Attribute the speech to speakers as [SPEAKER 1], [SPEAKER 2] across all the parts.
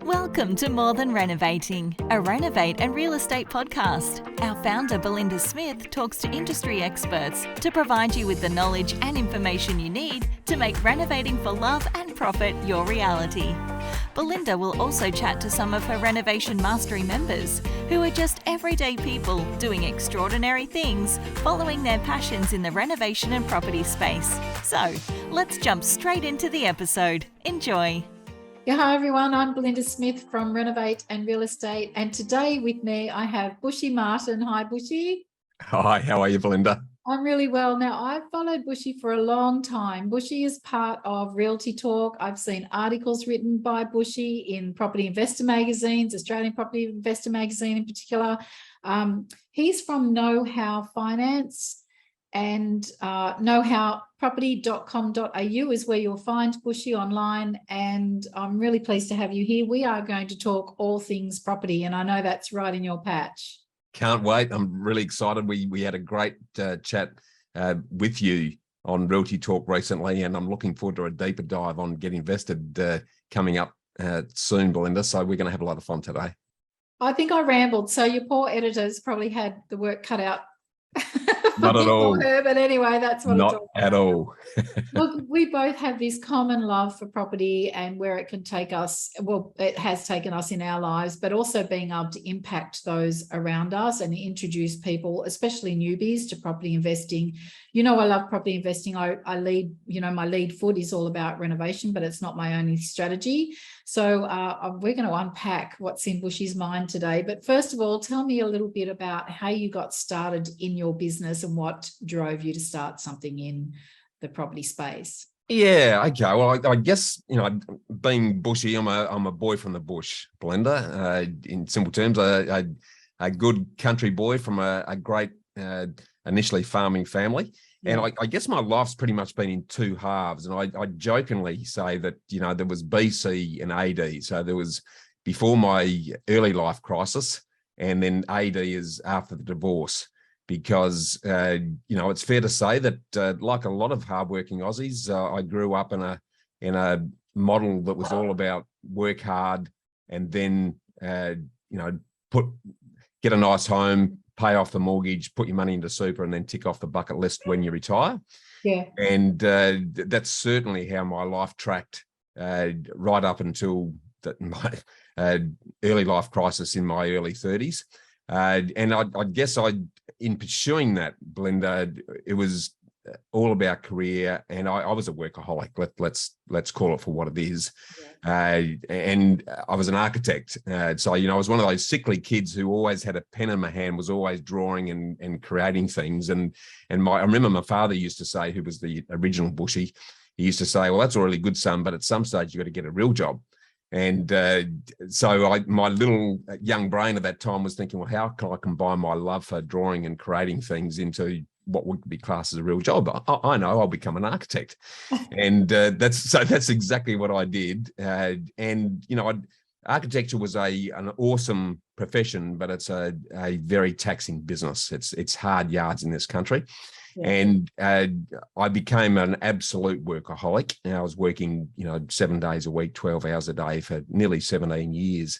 [SPEAKER 1] Welcome to More Than Renovating, a Renovate and real estate podcast. Our founder, Belinda Smith, talks to industry experts to provide you with the knowledge and information you need to make renovating for love and profit your reality. Belinda will also chat to some of her Renovation Mastery members who are just everyday people doing extraordinary things, following their passions in the renovation and property space. So, let's jump straight into the episode. Enjoy.
[SPEAKER 2] Yeah, hi everyone, I'm Belinda Smith from Renovate and Real Estate, and today with me I have Bushy Martin. Hi Bushy.
[SPEAKER 3] Hi, how are you, Belinda?
[SPEAKER 2] I'm really well. Now, I've followed Bushy for a long time. Bushy is part of Realty Talk. I've seen articles written by Bushy in property investor magazines, Australian Property Investor Magazine in particular. He's from Know How Finance, and knowhowproperty.com.au is where you'll find Bushy online, and I'm really pleased to have you here. We are going to talk all things property, and I know that's right in your patch.
[SPEAKER 3] Can't wait. I'm really excited. We had a great chat with you on Realty Talk recently, and I'm looking forward to a deeper dive on Get Invested coming up soon, Belinda. So we're going to have a lot of fun today.
[SPEAKER 2] I think I rambled, so your poor editors probably had the work cut out.
[SPEAKER 3] Not at all.
[SPEAKER 2] Her, but anyway, that's what
[SPEAKER 3] Not
[SPEAKER 2] it's all
[SPEAKER 3] at all.
[SPEAKER 2] Look, we both have this common love for property and where it can take us. Well, it has taken us in our lives, but also being able to impact those around us and introduce people, especially newbies, to property investing. You know, I love property investing. I lead, my lead foot is all about renovation, but it's not my only strategy. So we're going to unpack what's in Bushy's mind today. But first of all, tell me a little bit about how you got started in your business and what drove you to start something in the property space.
[SPEAKER 3] Yeah, okay. Well, I guess, being Bushy, I'm a boy from the bush, Belinda. In simple terms, a good country boy from a great initially farming family. Yeah. And I guess my life's pretty much been in two halves. And I jokingly say that, there was BC and AD. So there was before my early life crisis, and then AD is after the divorce. Because, it's fair to say that like a lot of hardworking Aussies, I grew up in a model that was all about work hard and then, get a nice home, pay off the mortgage, put your money into super, and then tick off the bucket list when you retire.
[SPEAKER 2] Yeah. And
[SPEAKER 3] that's certainly how my life tracked right up until my early life crisis in my early 30s. And I guess in pursuing that, Belinda, it was all about career, and I was a workaholic. Let's call it for what it is. Yeah. And I was an architect, so I was one of those sickly kids who always had a pen in my hand, was always drawing and creating things. And I remember my father used to say, who was the original Bushy, he used to say, "Well, that's all really good, son, but at some stage you got to get a real job." And so my little young brain at that time was thinking, well, how can I combine my love for drawing and creating things into what would be classed as a real job? I know I'll become an architect. And that's exactly what I did. Architecture was an awesome profession, but it's a very taxing business. It's hard yards in this country. Yeah. And I became an absolute workaholic. And I was working, 7 days a week, 12 hours a day for nearly 17 years,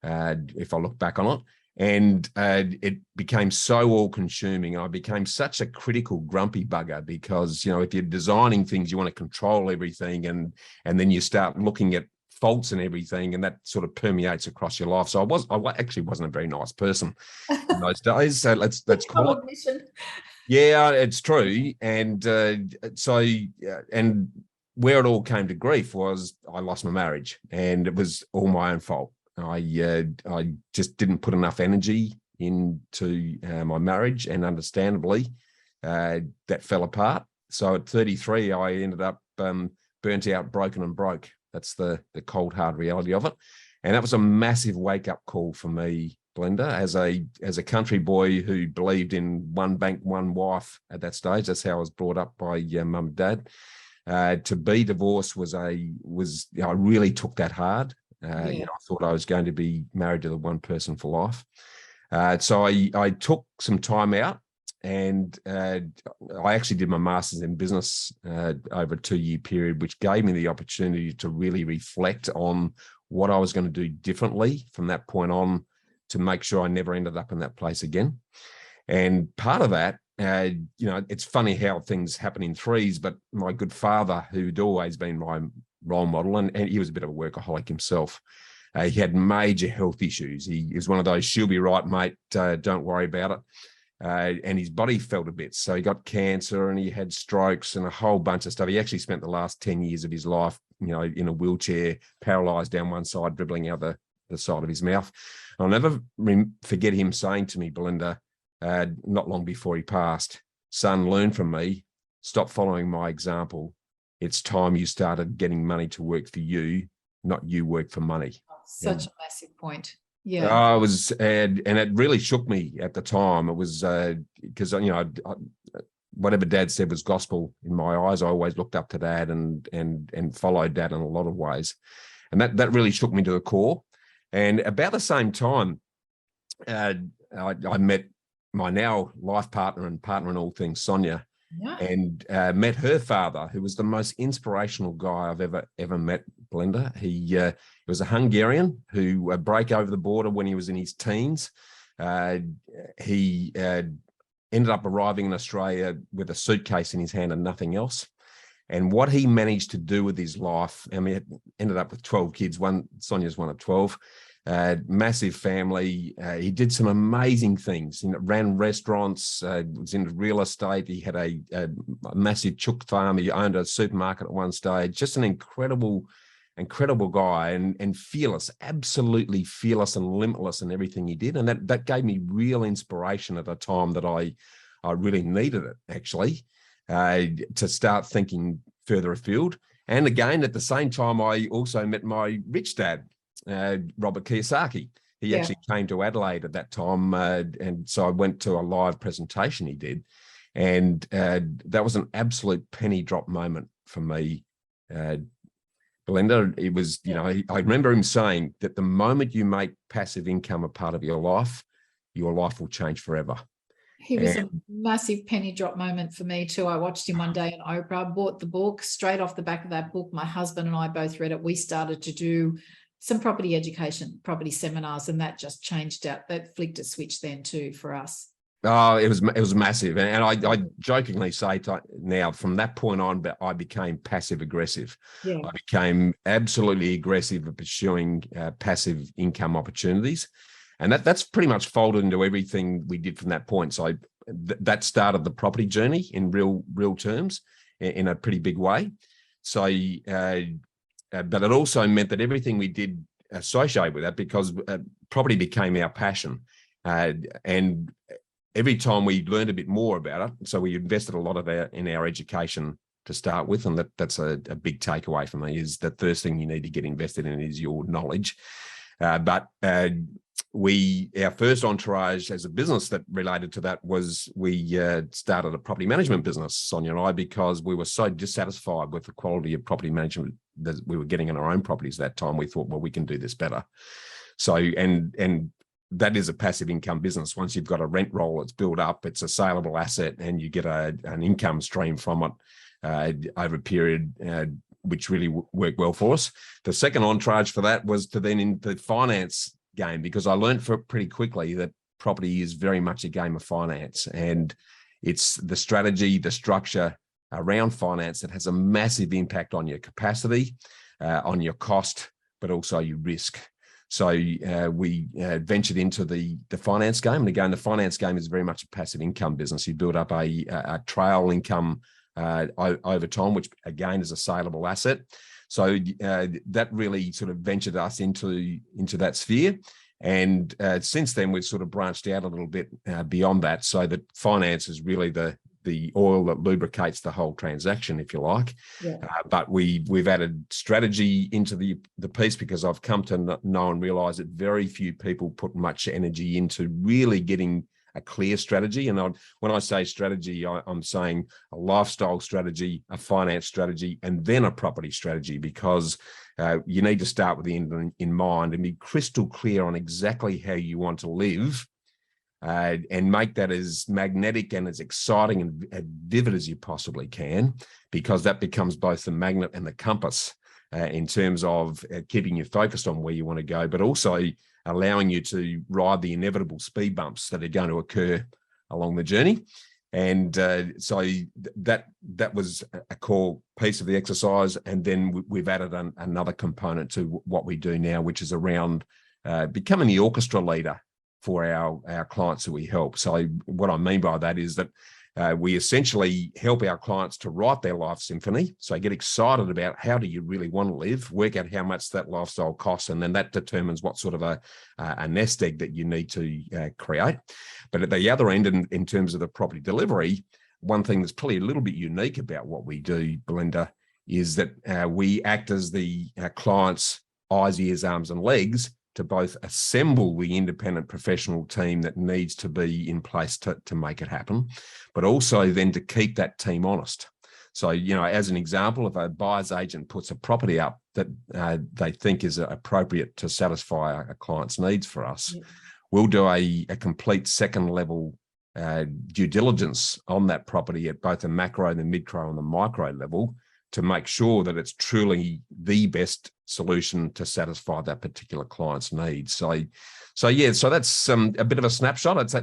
[SPEAKER 3] if I look back on it. And it became so all-consuming. I became such a critical, grumpy bugger because, if you're designing things, you want to control everything, and then you start looking at faults and everything, and that sort of permeates across your life. So I actually wasn't a very nice person in those days. So let's call it. Yeah, it's true. And and where it all came to grief was I lost my marriage, and it was all my own fault. I just didn't put enough energy into my marriage, and understandably, that fell apart. So at 33, I ended up burnt out, broken and broke. That's the cold, hard reality of it. And that was a massive wake-up call for me, Belinda, as a country boy who believed in one bank, one wife at that stage. That's how I was brought up by mum and dad. To be divorced I really took that hard. I thought I was going to be married to the one person for life. So I took some time out, and I actually did my master's in business over a 2-year period, which gave me the opportunity to really reflect on what I was going to do differently from that point on to make sure I never ended up in that place again. And part of that, it's funny how things happen in threes, but my good father, who'd always been my role model, and he was a bit of a workaholic himself, he had major health issues. He was one of those, she'll be right, mate, don't worry about it. And his body felt a bit. So he got cancer and he had strokes and a whole bunch of stuff. He actually spent the last 10 years of his life, in a wheelchair, paralyzed down one side, dribbling out the side of his mouth. I'll never forget him saying to me, Belinda, not long before he passed, son, learn from me, stop following my example. It's time you started getting money to work for you, not you work for money.
[SPEAKER 2] Such a massive point. Yeah.
[SPEAKER 3] It was, and it really shook me at the time. It was because whatever Dad said was gospel in my eyes. I always looked up to Dad and followed Dad in a lot of ways, and that really shook me to the core. And about the same time, I met my now life partner and partner in all things, Sonia.
[SPEAKER 2] Yeah.
[SPEAKER 3] And met her father, who was the most inspirational guy I've ever met, Belinda. He was a Hungarian who broke over the border when he was in his teens. He ended up arriving in Australia with a suitcase in his hand and nothing else. And what he managed to do with his life, he ended up with 12 kids. Sonia's one of 12. Massive family. He did some amazing things. Ran restaurants, was into real estate. He had a massive chook farm. He owned a supermarket at one stage. Just an incredible guy and fearless, absolutely fearless and limitless in everything he did. And that gave me real inspiration at a time that I really needed it, actually, to start thinking further afield. And again, at the same time, I also met my rich dad, Robert Kiyosaki. He actually came to Adelaide at that time, and so I went to a live presentation he did, and that was an absolute penny drop moment for me, Belinda. It was, I remember him saying that the moment you make passive income a part of your life will change forever.
[SPEAKER 2] He was a massive penny drop moment for me too. I watched him one day on Oprah, bought the book. Straight off the back of that book, my husband and I both read it. We started to do some property education, property seminars, and that just changed out. That flicked a switch then too for us.
[SPEAKER 3] Oh, it was massive. And I jokingly say now, from that point on, I became passive aggressive.
[SPEAKER 2] Yeah.
[SPEAKER 3] I became absolutely aggressive at pursuing passive income opportunities. And that's pretty much folded into everything we did from that point. So that started the property journey in real terms in a pretty big way. So, but it also meant that everything we did associated with that, because property became our passion. And every time we learned a bit more about it, so we invested a lot of in our education to start with. And that's a big takeaway for me, is the first thing you need to get invested in is your knowledge. But our first entourage as a business that related to that was we started a property management business, Sonia and I, because we were so dissatisfied with the quality of property management that we were getting in our own properties at that time. We thought, well, we can do this better. So, and that is a passive income business. Once you've got a rent roll, it's built up, it's a saleable asset, and you get an income stream from it over a period, which really worked well for us. The second entourage for that was to then in the finance game, because I learned pretty quickly that property is very much a game of finance, and it's the strategy, the structure around finance that has a massive impact on your capacity, on your cost, but also your risk. So we ventured into the finance game. And again, the finance game is very much a passive income business. You build up a trail income over time, which again is a saleable asset. So that really sort of ventured us into that sphere. And since then, we've sort of branched out a little bit beyond that, so that finance is really the oil that lubricates the whole transaction, if you like.
[SPEAKER 2] Yeah.
[SPEAKER 3] But we've added strategy into the piece, because I've come to know and realize that very few people put much energy into really getting a clear strategy. And when I say strategy, I'm saying a lifestyle strategy, a finance strategy, and then a property strategy, because you need to start with the end in mind and be crystal clear on exactly how you want to live, and make that as magnetic and as exciting and vivid as you possibly can, because that becomes both the magnet and the compass in terms of keeping you focused on where you want to go, but also allowing you to ride the inevitable speed bumps that are going to occur along the journey. And so that was a core piece of the exercise. And then we've added another component to what we do now, which is around becoming the orchestra leader for our clients that we help. So what I mean by that is that we essentially help our clients to write their life symphony. So get excited about how do you really want to live, work out how much that lifestyle costs, and then that determines what sort of a nest egg that you need to create. But at the other end, in terms of the property delivery, one thing that's probably a little bit unique about what we do, Belinda, is that we act as the client's eyes, ears, arms, and legs to both assemble the independent professional team that needs to be in place to make it happen, but also then to keep that team honest. So, as an example, if a buyer's agent puts a property up that they think is appropriate to satisfy a client's needs for us, we'll do a complete second level due diligence on that property at both the macro, the micro, and the micro level to make sure that it's truly the best solution to satisfy that particular client's needs. So that's a bit of a snapshot. It's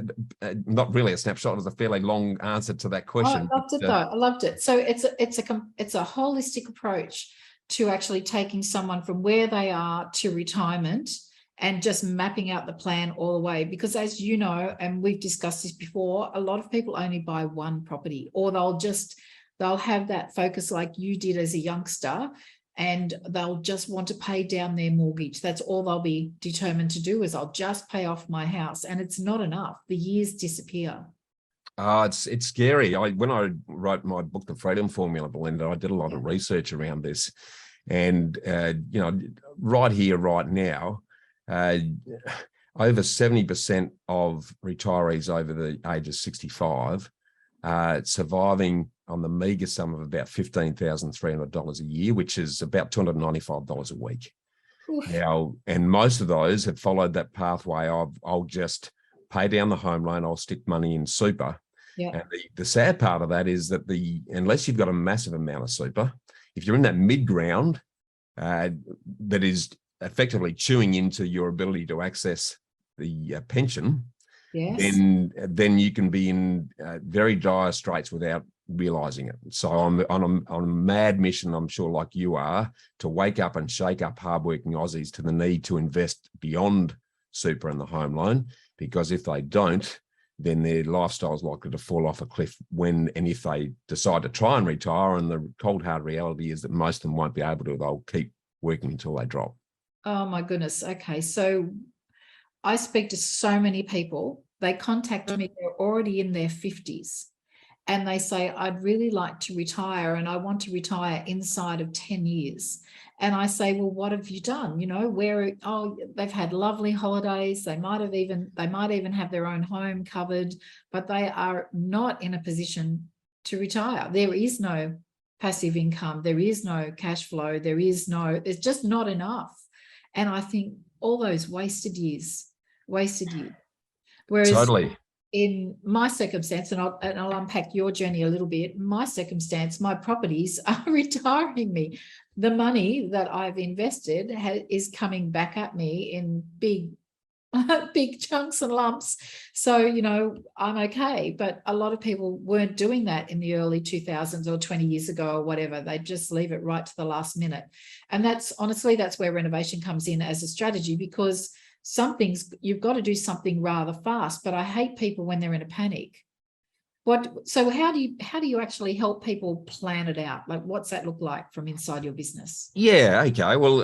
[SPEAKER 3] not really a snapshot. It's a fairly long answer to that question.
[SPEAKER 2] I loved it though. I loved it. So it's a holistic approach to actually taking someone from where they are to retirement and just mapping out the plan all the way. Because as you know, and we've discussed this before, a lot of people only buy one property, or they'll have that focus like you did as a youngster, and they'll just want to pay down their mortgage. That's all they'll be determined to do, is I'll just pay off my house. And it's not enough. The years disappear.
[SPEAKER 3] It's scary. When I wrote my book, The Freedom Formula, Belinda, I did a lot of research around this. And, right here, right now, over 70% of retirees over the age of 65 surviving on the meagre sum of about $15,300 a year, which is about $295 a week. Oof. Now, and most of those have followed that pathway of I'll just pay down the home loan, I'll stick money in super. Yeah. And the sad part of that is that unless you've got a massive amount of super, if you're in that mid-ground that is effectively chewing into your ability to access the pension, yes, then you can be in very dire straits without realizing it. So I'm on a mad mission, I'm sure, like you are, to wake up and shake up hardworking Aussies to the need to invest beyond super and the home loan, because if they don't, then their lifestyle is likely to fall off a cliff when and if they decide to try and retire. And the cold hard reality is that most of them won't be able to. They'll keep working until they drop.
[SPEAKER 2] Oh my goodness. Okay, so I speak to so many people. They contact me, they're already in their 50s, and they say, I'd really like to retire, and I want to retire inside of 10 years. And I say, well, what have you done? They've had lovely holidays. They might even have their own home covered, but they are not in a position to retire. There is no passive income. There is no cash flow. There's just not enough. And I think all those wasted years. Whereas
[SPEAKER 3] totally.
[SPEAKER 2] In my circumstance, and I'll unpack your journey a little bit, my circumstance, my properties are retiring me. The money that I've invested is coming back at me in big chunks and lumps. So, I'm okay. But a lot of people weren't doing that in the early 2000s or 20 years ago or whatever. They just leave it right to the last minute. And that's where renovation comes in as a strategy, because some things you've got to do something rather fast, but I hate people when they're in a panic. So how do you actually help people plan it out? Like, what's that look like from inside your business?
[SPEAKER 3] Yeah, okay. Well,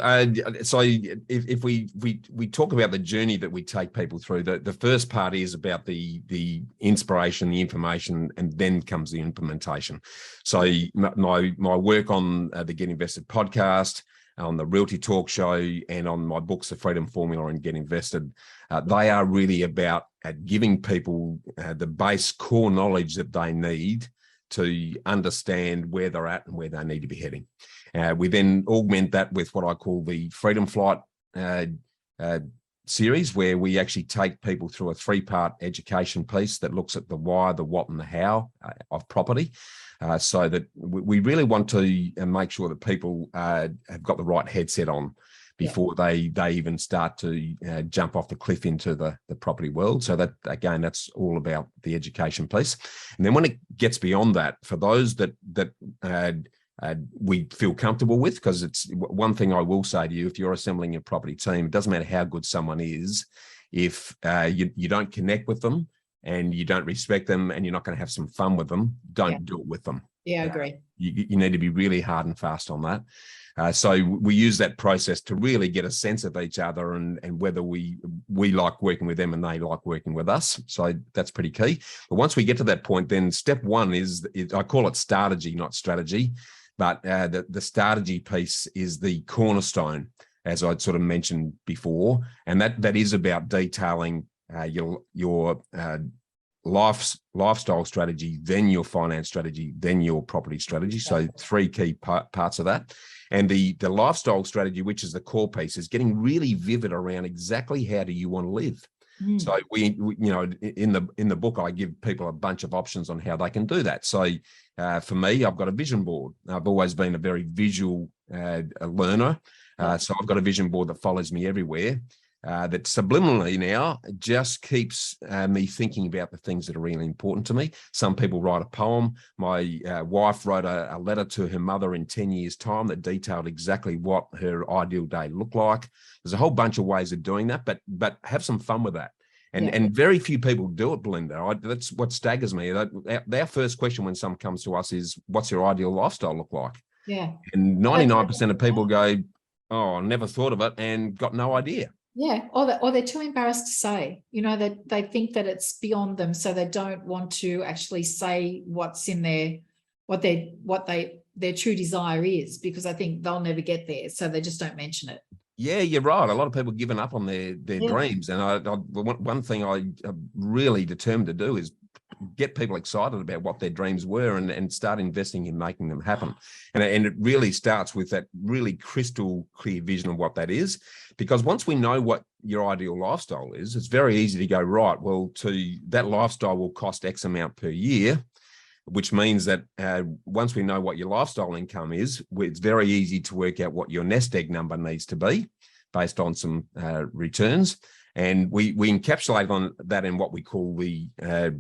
[SPEAKER 3] so if we talk about the journey that we take people through, the first part is about the inspiration, the information, and then comes the implementation. So my work on the Get Invested podcast, on the Realty Talk Show, and on my books, The Freedom Formula and Get Invested, they are really about giving people the base core knowledge that they need to understand where they're at and where they need to be heading. We then augment that with what I call the Freedom Flight series where we actually take people through a 3-part education piece that looks at the why, the what, and the how of property. So that we really want to make sure that people have got the right headset on before they even start to jump off the cliff into the property world. So that, again, that's all about the education piece. And then when it gets beyond that, for those that we feel comfortable with, because it's one thing I will say to you, if you're assembling a property team, it doesn't matter how good someone is, if you don't connect with them and you don't respect them and you're not going to have some fun with them, don't do it with them.
[SPEAKER 2] Yeah, I agree.
[SPEAKER 3] You need to be really hard and fast on that. So we use that process to really get a sense of each other and whether we like working with them and they like working with us. So that's pretty key. But once we get to that point, then step one is I call it strategy, not strategy. But the strategy piece is the cornerstone, as I'd sort of mentioned before, and that is about detailing your lifestyle strategy, then your finance strategy, then your property strategy. So 3 key parts of that. And the lifestyle strategy, which is the core piece, is getting really vivid around exactly how do you want to live. So we in the book, I give people a bunch of options on how they can do that. So for me, I've got a vision board. I've always been a very visual learner. So I've got a vision board that follows me everywhere. That subliminally now just keeps me thinking about the things that are really important to me. Some people write a poem. My wife wrote a letter to her mother in 10 years' time that detailed exactly what her ideal day looked like. There's a whole bunch of ways of doing that, but have some fun with that. And very few people do it, Belinda. That's what staggers me. Their first question when someone comes to us is, what's your ideal lifestyle look like?
[SPEAKER 2] Yeah.
[SPEAKER 3] And 99% of people go, oh, I never thought of it and got no idea.
[SPEAKER 2] Yeah, or they're too embarrassed to say, that they think that it's beyond them, so they don't want to actually say what's in their their true desire is, because I think they'll never get there, so they just don't mention it.
[SPEAKER 3] Yeah, you're right. A lot of people giving up on their dreams, and one thing I'm really determined to do is get people excited about what their dreams were and start investing in making them happen. And it really starts with that really crystal clear vision of what that is. Because once we know what your ideal lifestyle is, it's very easy to go, right, well, that lifestyle will cost X amount per year, which means that once we know what your lifestyle income is, it's very easy to work out what your nest egg number needs to be based on some returns. And we encapsulate on that in what we call the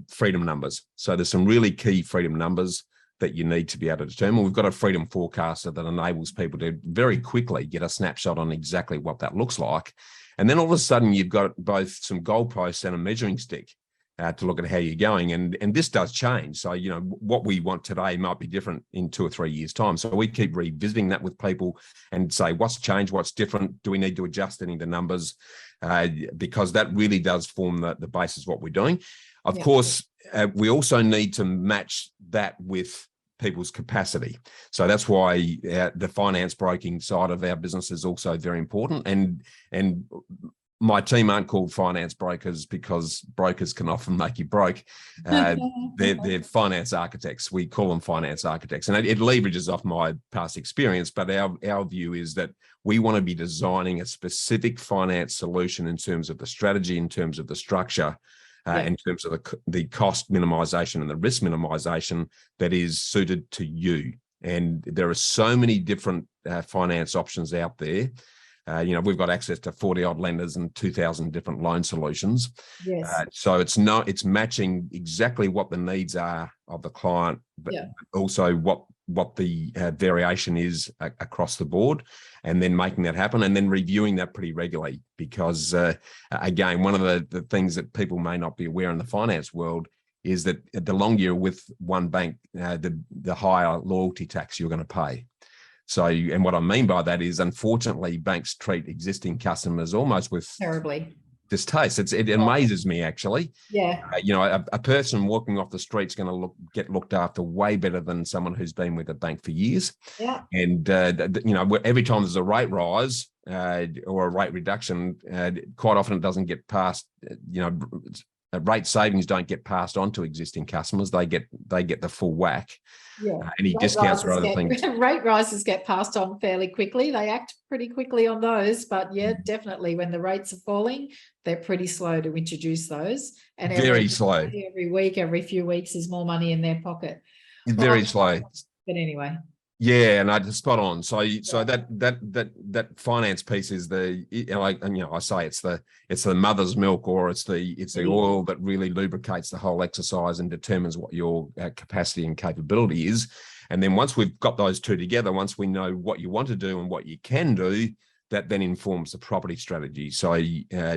[SPEAKER 3] freedom numbers. So there's some really key freedom numbers that you need to be able to determine. We've got a freedom forecaster that enables people to very quickly get a snapshot on exactly what that looks like. And then all of a sudden you've got both some goalposts and a measuring stick to look at how you're going. And this does change. So, what we want today might be different in 2 or 3 years' time. So we keep revisiting that with people and say, what's changed? What's different? Do we need to adjust any of the numbers? Because that really does form the basis of what we're doing. Of course, we also need to match that with people's capacity. So that's why the finance broking side of our business is also very important. And my team aren't called finance brokers because brokers can often make you broke. They're finance architects. We call them finance architects. And it leverages off my past experience. But our view is that we want to be designing a specific finance solution in terms of the strategy, in terms of the structure, in terms of the cost minimization and the risk minimization that is suited to you. And there are so many different finance options out there. We've got access to 40 odd lenders and 2,000 different loan solutions.
[SPEAKER 2] Yes.
[SPEAKER 3] So it's matching exactly what the needs are of the client, but also what the variation is across the board, and then making that happen and then reviewing that pretty regularly. Because again, one of the things that people may not be aware in the finance world is that the longer you're with one bank, the higher loyalty tax you're going to pay. So, and what I mean by that is, unfortunately, banks treat existing customers almost with
[SPEAKER 2] terribly
[SPEAKER 3] distaste. It amazes me, actually.
[SPEAKER 2] Yeah.
[SPEAKER 3] A person walking off the street's going to get looked after way better than someone who's been with a bank for years.
[SPEAKER 2] Yeah.
[SPEAKER 3] And every time there's a rate rise or a rate reduction, quite often it doesn't get past rate savings don't get passed on to existing customers. They get the full whack.
[SPEAKER 2] Yeah.
[SPEAKER 3] Any discounts or other things.
[SPEAKER 2] Rate rises get passed on fairly quickly. They act pretty quickly on those, but yeah, definitely when the rates are falling, they're pretty slow to introduce those. And
[SPEAKER 3] very slow.
[SPEAKER 2] Every week, every few weeks is more money in their pocket.
[SPEAKER 3] Very slow.
[SPEAKER 2] But anyway.
[SPEAKER 3] Yeah, and I just spot on. So that finance piece is I say it's the mother's milk, or it's the oil that really lubricates the whole exercise and determines what your capacity and capability is. And then once we've got those two together, once we know what you want to do and what you can do, that then informs the property strategy. So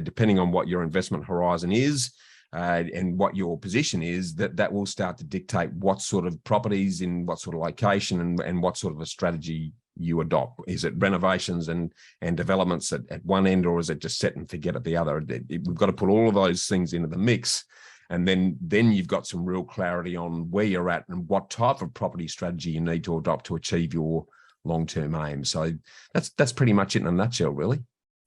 [SPEAKER 3] depending on what your investment horizon is, and what your position is, that will start to dictate what sort of properties in what sort of location and what sort of a strategy you adopt. Is it renovations and developments at one end, or is it just set and forget at the other? We've got to put all of those things into the mix, and then you've got some real clarity on where you're at and what type of property strategy you need to adopt to achieve your long-term aim. So that's pretty much it in a nutshell, really.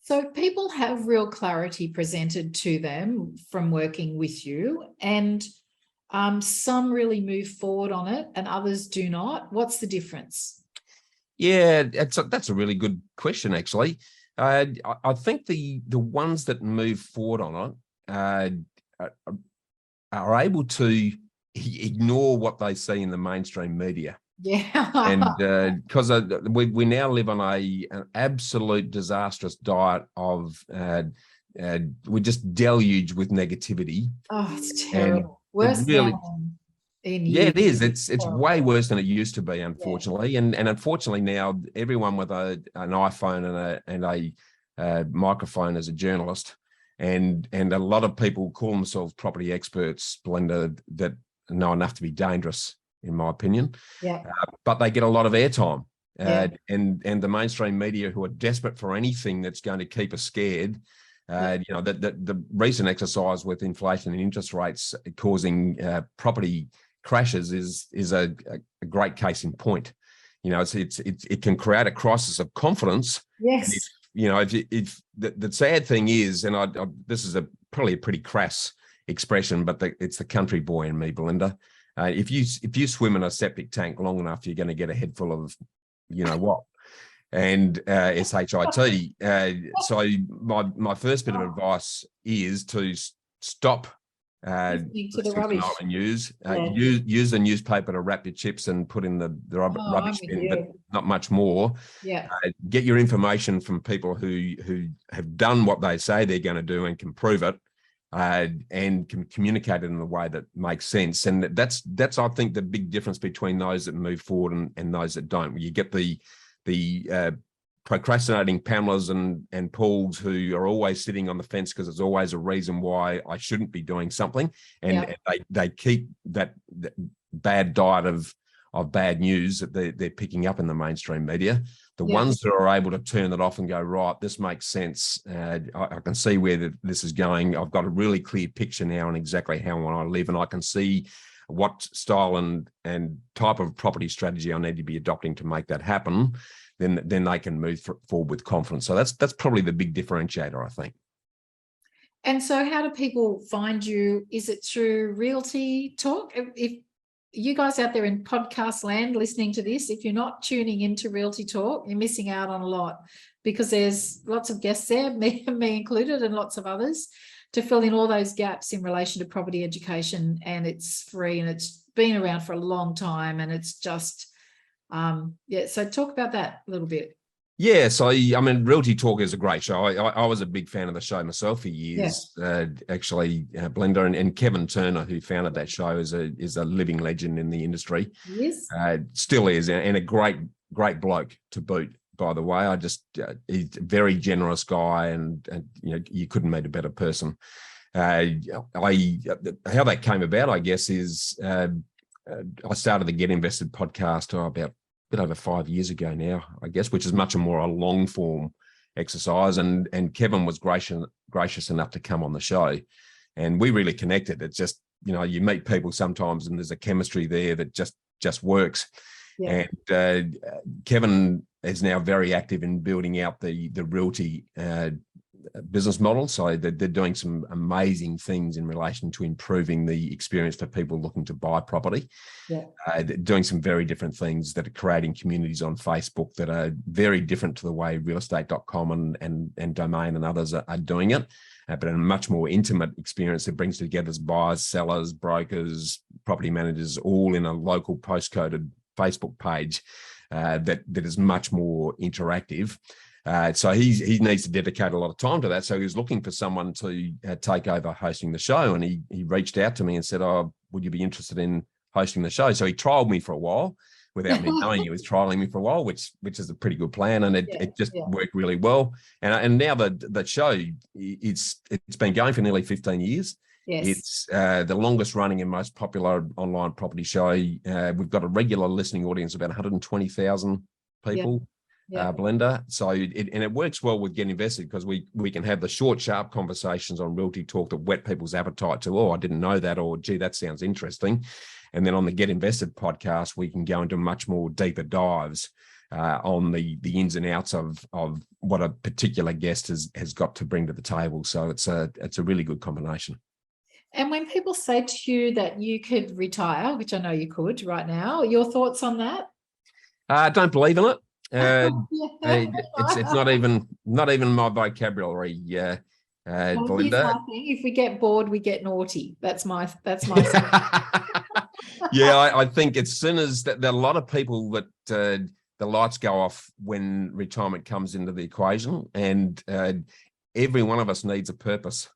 [SPEAKER 2] So people have real clarity presented to them from working with you, and some really move forward on it and others do not. What's the difference?
[SPEAKER 3] Yeah, that's a really good question, actually. I think the ones that move forward on it are able to ignore what they see in the mainstream media.
[SPEAKER 2] Yeah.
[SPEAKER 3] And because we now live on an absolute disastrous diet of we just deluge with negativity.
[SPEAKER 2] Oh, it's terrible. Worse
[SPEAKER 3] really,
[SPEAKER 2] than in
[SPEAKER 3] yeah, it is.
[SPEAKER 2] years.
[SPEAKER 3] It's way worse than it used to be, unfortunately. Yeah. And unfortunately now everyone with an iPhone and a microphone is a journalist, and a lot of people call themselves property experts, Belinda, that know enough to be dangerous, in my opinion.
[SPEAKER 2] Yeah.
[SPEAKER 3] But they get a lot of airtime. And the mainstream media, who are desperate for anything that's going to keep us scared. The recent exercise with inflation and interest rates causing property crashes is a great case in point. It can create a crisis of confidence.
[SPEAKER 2] Yes.
[SPEAKER 3] If the sad thing is, and this is probably a pretty crass expression, but it's the country boy in me, Belinda. If you swim in a septic tank long enough, you're going to get a head full of, what, and shit. So my first bit of advice is to stop
[SPEAKER 2] listening to the rubbish.
[SPEAKER 3] News. Use the newspaper to wrap your chips and put in the rubbish bin, but not much more.
[SPEAKER 2] Yeah.
[SPEAKER 3] Get your information from people who have done what they say they're going to do and can prove it. And can communicate it in a way that makes sense. And that's I think the big difference between those that move forward and those that don't. You get the procrastinating Pamelas and Pauls who are always sitting on the fence because there's always a reason why I shouldn't be doing something. And they keep that bad diet of bad news that they're picking up in the mainstream media. The ones that are able to turn it off and go, right, this makes sense. I can see where this is going. I've got a really clear picture now on exactly how I want to live, and I can see what style and type of property strategy I need to be adopting to make that happen. Then they can move forward with confidence. So that's probably the big differentiator, I think.
[SPEAKER 2] And so how do people find you? Is it through Realty Talk? If you guys out there in podcast land listening to this, if you're not tuning into Realty Talk, you're missing out on a lot, because there's lots of guests there, me included, and lots of others, to fill in all those gaps in relation to property education. And it's free, and it's been around for a long time, and it's just, so talk about that a little bit.
[SPEAKER 3] Yeah, so I mean, Realty Talk is a great show. I was a big fan of the show myself for years. Actually, Belinda and Kevin Turner, who founded that show, is a living legend in the industry.
[SPEAKER 2] Yes,
[SPEAKER 3] still is, and a great bloke to boot. By the way, he's a very generous guy, and you couldn't meet a better person. How that came about, I guess, is I started the Get Invested podcast about bit over 5 years ago now, I guess, which is much more a long form exercise. And Kevin was gracious enough to come on the show, and we really connected. It's just, you meet people sometimes and there's a chemistry there that just works. Yeah. And Kevin is now very active in building out the Realty business model. So they're doing some amazing things in relation to improving the experience for people looking to buy property.
[SPEAKER 2] Yeah.
[SPEAKER 3] They're doing some very different things that are creating communities on Facebook that are very different to the way realestate.com and Domain and others are doing it, but in a much more intimate experience that brings together buyers, sellers, brokers, property managers, all in a local postcoded Facebook page that is much more interactive. So he needs to dedicate a lot of time to that. So he was looking for someone to take over hosting the show, and he reached out to me and said, "Oh, would you be interested in hosting the show?" So he trialed me for a while without me knowing he was trialing me for a while, which is a pretty good plan, and it just worked really well. And now the show, it's been going for nearly 15 years.
[SPEAKER 2] Yes.
[SPEAKER 3] It's the longest running and most popular online property show. We've got a regular listening audience of about 120,000 people. Belinda. So it works well with Get Invested, because we can have the short, sharp conversations on Realty Talk that whet people's appetite to, oh, I didn't know that, or gee, that sounds interesting. And then on the Get Invested podcast, we can go into much more deeper dives on the ins and outs of what a particular guest has got to bring to the table. So it's a really good combination.
[SPEAKER 2] And when people say to you that you could retire, which I know you could right now, your thoughts on that?
[SPEAKER 3] I don't believe in it. It's not even my vocabulary.
[SPEAKER 2] Well,
[SPEAKER 3] Belinda.
[SPEAKER 2] If we get bored, we get naughty. That's my
[SPEAKER 3] Yeah, I think as soon as there are a lot of people that the lights go off when retirement comes into the equation, and every one of us needs a purpose.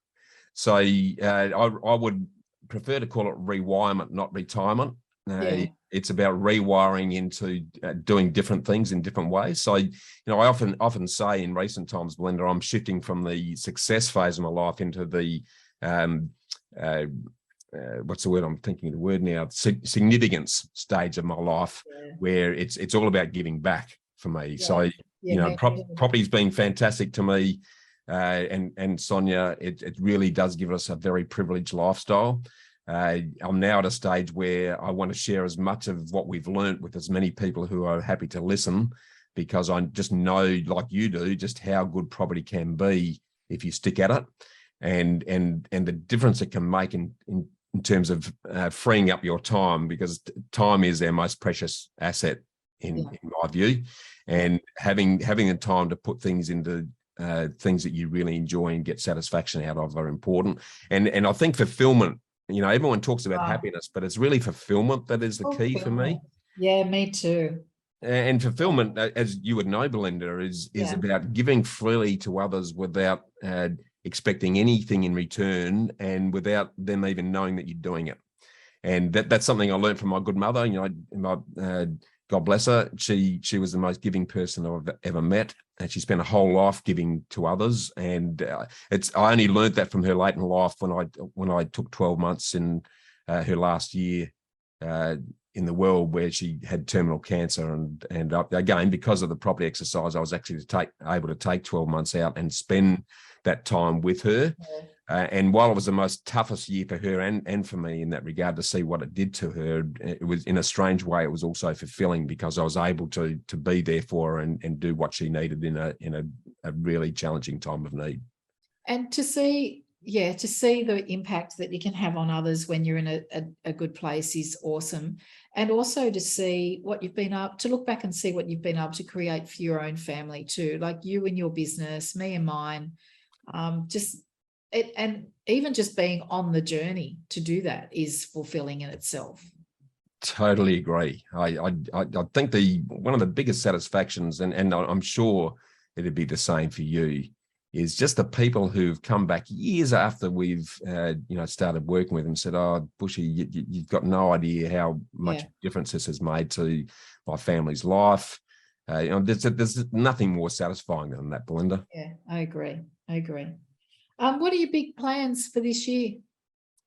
[SPEAKER 3] So I would prefer to call it rewirement, not retirement. It's about rewiring into doing different things in different ways. So, I often say in recent times, Belinda, I'm shifting from the success phase of my life into the what's the word? I'm thinking of the word now. Significance stage of my life, where it's all about giving back for me. So, property's been fantastic to me, and Sonia. It really does give us a very privileged lifestyle. I'm now at a stage where I want to share as much of what we've learned with as many people who are happy to listen, because I just know, like you do, just how good property can be if you stick at it, and the difference it can make in terms of freeing up your time, because time is our most precious asset in my view, and having the time to put things into things that you really enjoy and get satisfaction out of are important. And I think fulfillment. Everyone talks about happiness, but it's really fulfillment that is the key for me.
[SPEAKER 2] Yeah, me too.
[SPEAKER 3] And fulfillment, as you would know, Belinda, is about giving freely to others without expecting anything in return, and without them even knowing that you're doing it. And that's something I learned from my good mother. God bless her. She was the most giving person I've ever met, and she spent a whole life giving to others. And I only learned that from her late in life when I took 12 months in her last year in the world, where she had terminal cancer. And again, because of the property exercise, I was actually able to take 12 months out and spend that time with her. And while it was the most toughest year for her and for me in that regard, to see what it did to her, it was, in a strange way, it was also fulfilling, because I was able to be there for her and do what she needed in a really challenging time of need.
[SPEAKER 2] And to see the impact that you can have on others when you're in a good place is awesome. And also to see what you've been up to, look back and see what you've been able to create for your own family too, like you and your business, me and mine. And even just being on the journey to do that is fulfilling in itself.
[SPEAKER 3] Totally agree. I think one of the biggest satisfactions, and I'm sure it'd be the same for you, is just the people who've come back years after we've started working with them, said, "Oh, Bushy, you've got no idea how much difference this has made to my family's life." There's nothing more satisfying than that, Belinda.
[SPEAKER 2] Yeah, I agree. What are your big plans for this year?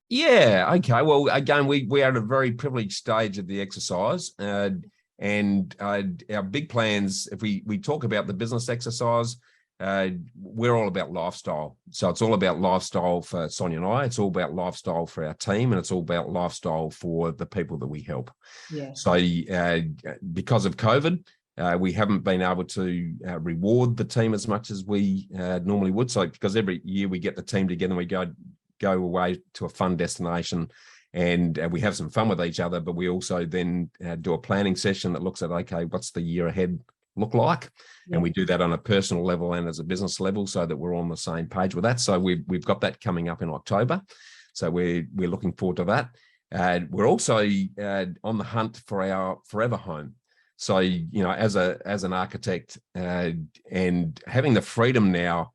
[SPEAKER 3] Yeah, okay. Well, again, we are at a very privileged stage of the exercise, and our big plans, if we talk about the business exercise, we're all about lifestyle. So it's all about lifestyle for Sonia and I. It's all about lifestyle for our team, and it's all about lifestyle for the people that we help.
[SPEAKER 2] Yeah.
[SPEAKER 3] So because of COVID, We haven't been able to reward the team as much as we normally would. So because every year we get the team together and we go away to a fun destination and we have some fun with each other, but we also then do a planning session that looks at, okay, what's the year ahead look like? Yeah. And we do that on a personal level and as a business level so that we're on the same page with that. So we've got that coming up in October. So we're looking forward to that. We're also on the hunt for our forever home. So, as an architect and having the freedom now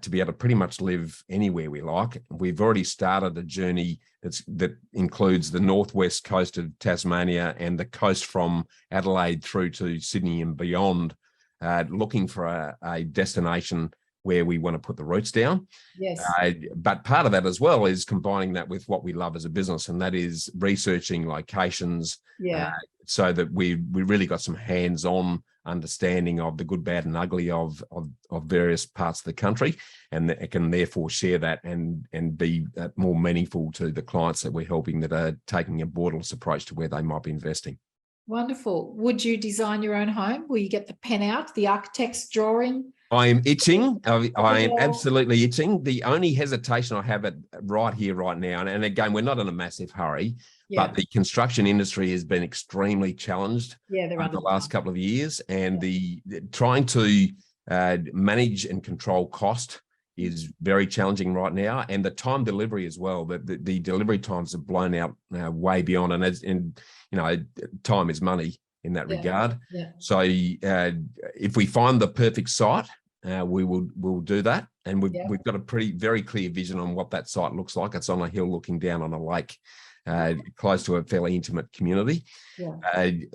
[SPEAKER 3] to be able to pretty much live anywhere we like, we've already started a journey that includes the northwest coast of Tasmania and the coast from Adelaide through to Sydney and beyond, looking for a destination where we want to put the roots down.
[SPEAKER 2] Yes.
[SPEAKER 3] But part of that as well is combining that with what we love as a business, and that is researching locations.
[SPEAKER 2] Yeah.
[SPEAKER 3] So that we really got some hands-on understanding of the good, bad, and ugly of various parts of the country, and it can therefore share that and be more meaningful to the clients that we're helping that are taking a borderless approach to where they might be investing.
[SPEAKER 2] Wonderful. Would you design your own home? Will you get the pen out, the architect's drawing?
[SPEAKER 3] I am itching. I am absolutely itching. The only hesitation I have right here, right now, and again, we're not in a massive hurry, but the construction industry has been extremely challenged over the last couple of years, and the trying to manage and control cost is very challenging right now, and the time delivery as well. The delivery times have blown out way beyond, and time is money in that regard. Yeah. So if we find the perfect site, we'll do that, and we've got a very clear vision on what that site looks like. It's on a hill looking down on a lake, close to a fairly intimate community.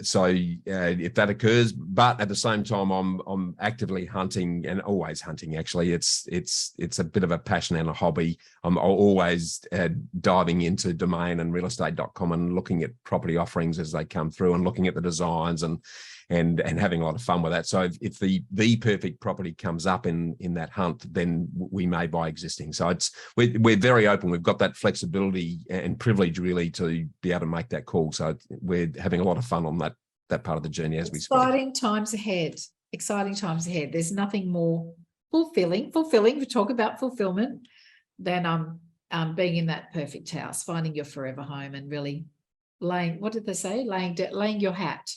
[SPEAKER 3] So if that occurs, but at the same time, I'm actively hunting, and always hunting. Actually, it's a bit of a passion and a hobby. I'm always diving into domain and realestate.com and looking at property offerings as they come through, and looking at the designs and having a lot of fun with that. So if the perfect property comes up in that hunt, then we may buy existing. So we're very open. We've got that flexibility and privilege really to be able to make that call. So we're having a lot of fun on that part of the journey as we speak.
[SPEAKER 2] Exciting times ahead. There's nothing more fulfilling. We talk about fulfillment than being in that perfect house, finding your forever home, and really laying your hat.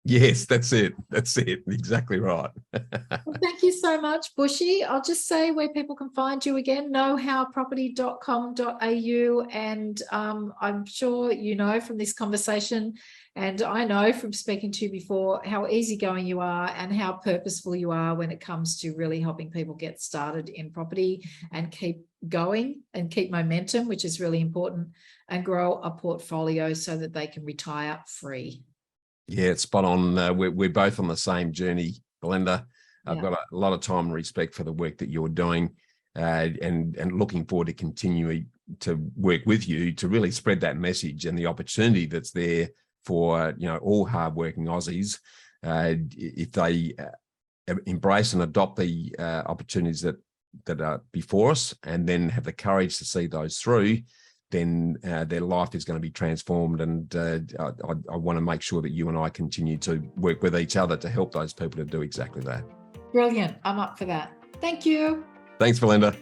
[SPEAKER 3] Yes, that's it. Exactly right.
[SPEAKER 2] Well, thank you so much, Bushy. I'll just say where people can find you again, knowhowproperty.com.au. And I'm sure from this conversation, and I know from speaking to you before, how easygoing you are and how purposeful you are when it comes to really helping people get started in property and keep going and keep momentum, which is really important, and grow a portfolio so that they can retire free.
[SPEAKER 3] Yeah, it's spot on. We're both on the same journey, Belinda. I've got a lot of time and respect for the work that you're doing, and looking forward to continuing to work with you to really spread that message and the opportunity that's there for all hardworking Aussies, if they embrace and adopt the opportunities that are before us, and then have the courage to see those through. Then their life is going to be transformed, and I want to make sure that you and I continue to work with each other to help those people to do exactly that.
[SPEAKER 2] Brilliant. I'm up for that. Thank you.
[SPEAKER 3] Thanks, Belinda.